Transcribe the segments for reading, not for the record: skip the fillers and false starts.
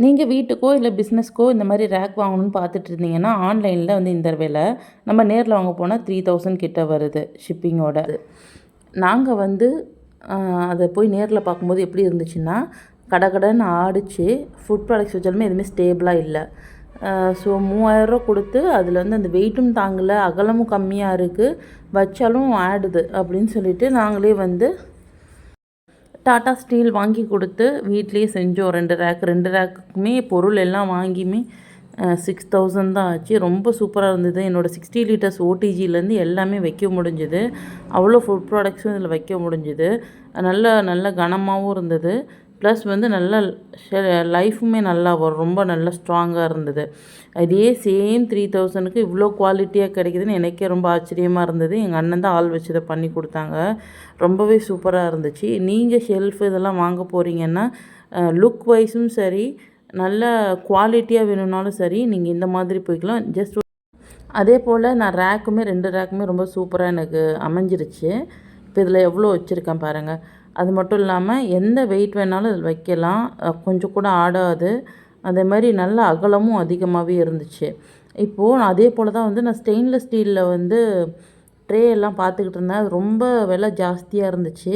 நீங்கள் வீட்டுக்கோ இல்லை பிஸ்னஸ்க்கோ இந்த மாதிரி ரேக் வாங்கணும்னு பார்த்துட்டு இருந்தீங்கன்னா ஆன்லைனில் வந்து இந்த விலை, நம்ம நேரில் வாங்க போனால் 3000 கிட்ட வருது ஷிப்பிங்கோட. நாங்கள் வந்து அதை போய் நேரில் பார்க்கும்போது எப்படி இருந்துச்சுன்னா, கடகடன்னு ஆடிச்சு. ஃபுட் ப்ராடக்ட்ஸ் வச்சாலுமே எதுவுமே ஸ்டேபிளாக இல்லை. ஸோ 3000 கொடுத்து அதில் வந்து அந்த வெயிட்டும் தாங்கலை, அகலமும் கம்மியாக இருக்குது, வச்சாலும் ஆடுது அப்படின்னு சொல்லிட்டு நாங்களே வந்து டாட்டா ஸ்டீல் வாங்கி கொடுத்து வீட்லேயே செஞ்சோம். 2 ரேக்குமே பொருள் எல்லாம் வாங்கியுமே 6000 தான் ஆச்சு. ரொம்ப சூப்பராக இருந்தது. என்னோடய 60 லிட்டர்ஸ் ஓடிஜிலேருந்து எல்லாமே வைக்க முடிஞ்சுது. அவ்வளோ ஃபுட் ப்ராடக்ட்ஸும் இதில் வைக்க முடிஞ்சுது. நல்ல நல்ல கனமாகவும் இருந்தது. ப்ளஸ் வந்து நல்ல லைஃபுமே நல்லா வரும். ரொம்ப நல்லா ஸ்ட்ராங்காக இருந்தது. இதே சேம் 3000க்கு இவ்வளோ குவாலிட்டியாக கிடைக்குதுன்னு எனக்கே ரொம்ப ஆச்சரியமாக இருந்தது. எங்கள் அண்ணன் தான் ஆள் வச்சு இதை பண்ணி கொடுத்தாங்க. ரொம்பவே சூப்பராக இருந்துச்சு. நீங்கள் ஷெல்ஃப் இதெல்லாம் வாங்க போகிறீங்கன்னா லுக் வைஸும் சரி, நல்ல குவாலிட்டியாக வேணும்னாலும் சரி, நீங்கள் இந்த மாதிரி போய்க்கலாம். ஜஸ்ட் அதே போல் நான் ரேக்குமே 2 ரேக்குமே ரொம்ப சூப்பராக எனக்கு அமைஞ்சிருச்சு. இப்போ இதில் எவ்வளோ வச்சுருக்கேன் பாருங்கள். அது மட்டும் இல்லாமல் எந்த வெயிட் வேணாலும் இதில் வைக்கலாம், கொஞ்சம் கூட ஆடாது. அதே மாதிரி நல்ல அகலமும் அதிகமாகவே இருந்துச்சு. இப்போது அதே போல் தான் வந்து நான் ஸ்டெயின்லெஸ் ஸ்டீலில் வந்து ட்ரே எல்லாம் பார்த்துக்கிட்டு இருந்தேன். அது ரொம்ப விலை ஜாஸ்தியாக இருந்துச்சு.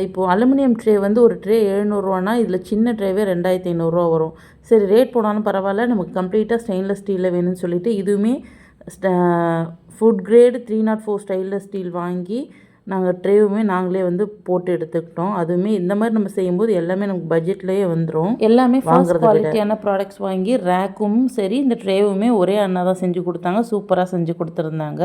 இப்போது அலுமினியம் ட்ரே வந்து ஒரு ட்ரே 700 இதில் சின்ன ட்ரேவே 2500 வரும். சரி, ரேட் போனாலும் பரவாயில்ல, நமக்கு கம்ப்ளீட்டாக ஸ்டெயின்லெஸ் ஸ்டீலில் வேணும்னு சொல்லிட்டு இதுவுமே ஃபுட் கிரேடு 304 ஸ்டைன்லெஸ் ஸ்டீல் வாங்கி நாங்கள் ட்ரேவுமே நாங்களே வந்து போட்டு எடுத்துக்கிட்டோம். அதுவுமே இந்த மாதிரி நம்ம செய்யும்போது எல்லாமே நமக்கு பட்ஜெட்லேயே வந்துடும். எல்லாமே ஃபர்ஸ்ட் குவாலிட்டியான ப்ராடக்ட்ஸ் வாங்கி ரேக்கும் சரி இந்த ட்ரேவுமே ஒரே அண்ணா தான் செஞ்சு கொடுத்தாங்க. சூப்பராக செஞ்சு கொடுத்துருந்தாங்க.